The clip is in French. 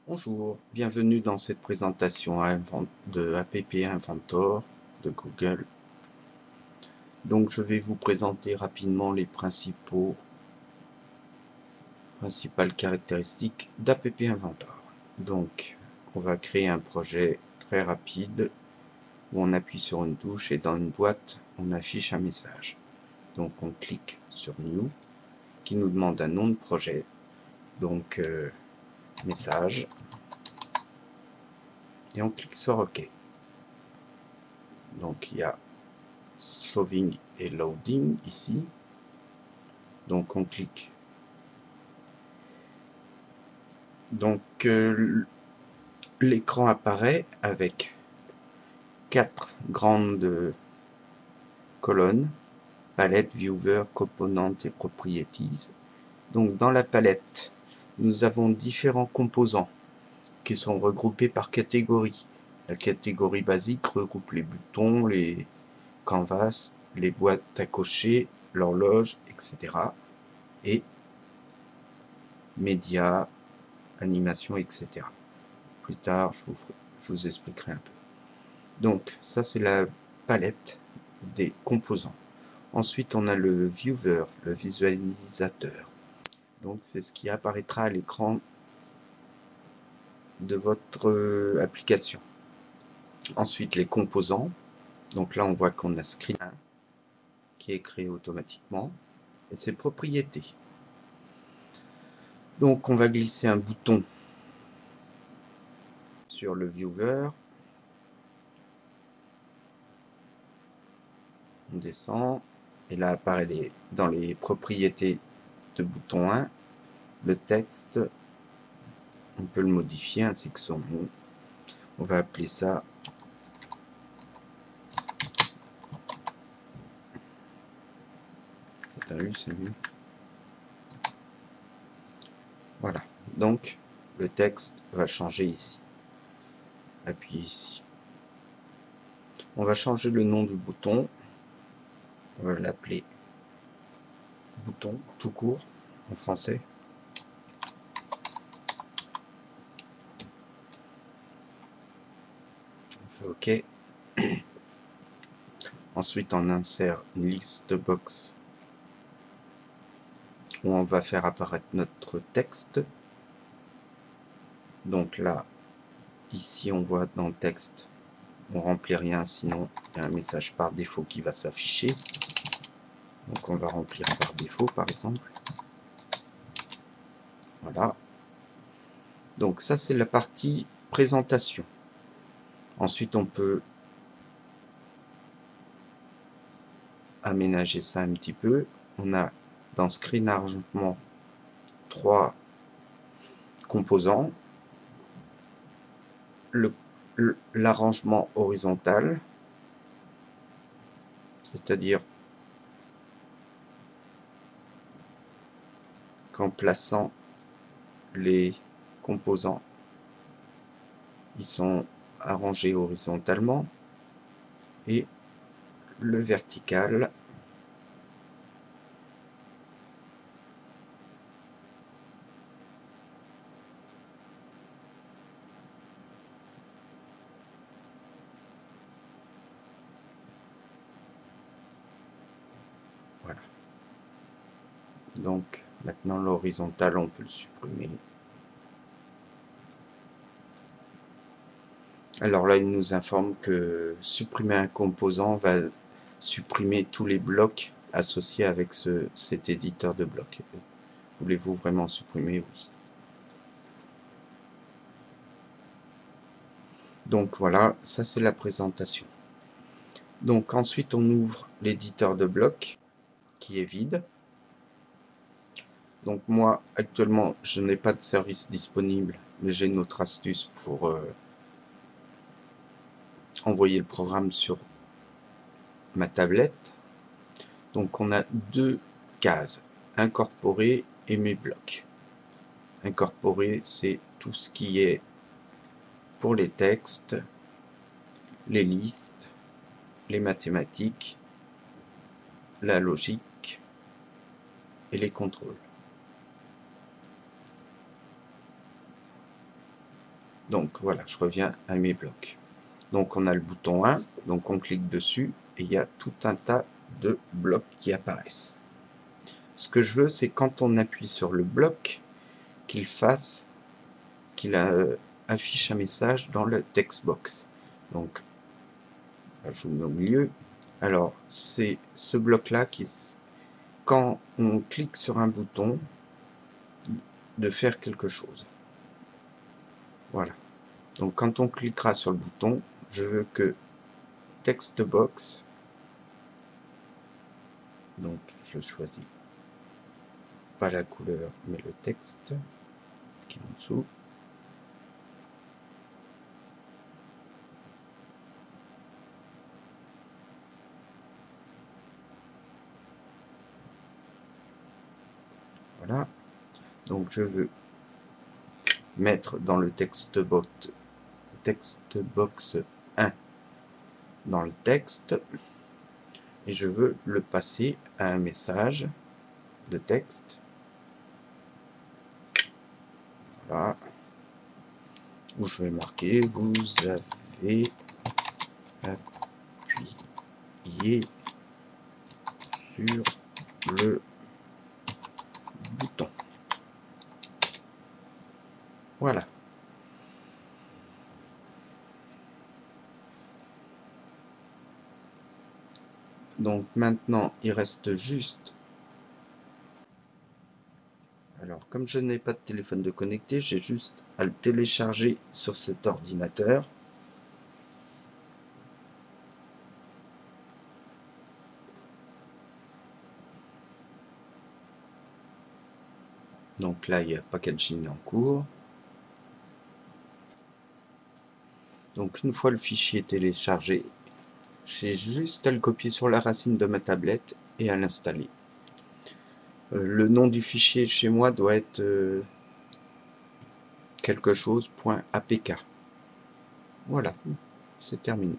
Bonjour, bienvenue dans cette présentation de App Inventor de Google. Donc je vais vous présenter rapidement les principales caractéristiques d'App Inventor. Donc on va créer un projet très rapide où on appuie sur une touche et dans une boîte on affiche un message. Donc on clique sur New qui nous demande un nom de projet. Donc message. Et on clique sur OK. Donc il y a Solving et Loading ici. Donc on clique. Donc l'écran apparaît avec 4 grandes colonnes: palette, viewer, component et properties. Donc dans la palette, nous avons différents composants qui sont regroupés par catégorie. La catégorie basique regroupe les boutons, les canvas, les boîtes à cocher, l'horloge, etc. Et médias, animation, etc. Plus tard, je vous expliquerai un peu. Donc, ça c'est la palette des composants. Ensuite, on a le viewer, le visualisateur. Donc, c'est ce qui apparaîtra à l'écran de votre application. Ensuite, les composants. Donc là, on voit qu'on a Screen 1 qui est créé automatiquement et ses propriétés. Donc, on va glisser un bouton sur le viewer. On descend et là apparaît dans les propriétés de bouton 1 le texte. On peut le modifier ainsi que son nom. On va appeler ça c'est mieux. Voilà, donc le texte va changer ici. Appuyez ici. On va changer le nom du bouton. On va l'appeler bouton tout court en français. On fait OK. Ensuite, on insère une liste box où on va faire apparaître notre texte. Donc là, ici, on voit dans le texte, on remplit rien, sinon il y a un message par défaut qui va s'afficher. Donc on va remplir par défaut, par exemple. Voilà. Donc ça, c'est la partie présentation. Ensuite, on peut aménager ça un petit peu. On a dans Screen Arrangement 3 composants. L'arrangement horizontal, c'est-à-dire qu'en plaçant les composants, ils sont arrangés horizontalement, et le vertical, voilà. Donc maintenant l'horizontal, on peut le supprimer. Alors là, il nous informe que supprimer un composant va supprimer tous les blocs associés avec cet éditeur de blocs. Voulez-vous vraiment supprimer? Oui. Donc voilà, ça c'est la présentation. Donc ensuite, on ouvre l'éditeur de blocs qui est vide. Donc moi, actuellement, je n'ai pas de service disponible, mais j'ai une autre astuce pour envoyer le programme sur ma tablette. Donc on a deux cases, incorporer et mes blocs. Incorporer, c'est tout ce qui est pour les textes, les listes, les mathématiques, la logique et les contrôles. Donc voilà, je reviens à mes blocs. Donc on a le bouton 1, donc on clique dessus et il y a tout un tas de blocs qui apparaissent. Ce que je veux, c'est quand on appuie sur le bloc, qu'il affiche un message dans le text box. Donc je vous mets au milieu. Alors c'est ce bloc là qui, quand on clique sur un bouton, de faire quelque chose. Voilà. Donc quand on cliquera sur le bouton, je veux que text box, donc je choisis pas la couleur mais le texte qui est en dessous. Voilà. Donc je veux mettre dans le text box 1 dans le texte et je veux le passer à un message de texte. Voilà. Où je vais marquer vous avez appuyé sur le bouton. Voilà. Donc maintenant, il reste juste... Alors, comme je n'ai pas de téléphone de connecté, j'ai juste à le télécharger sur cet ordinateur. Donc là, il y a packaging en cours. Donc une fois le fichier téléchargé, j'ai juste à le copier sur la racine de ma tablette et à l'installer. Le nom du fichier chez moi doit être quelque chose .apk. Voilà, c'est terminé.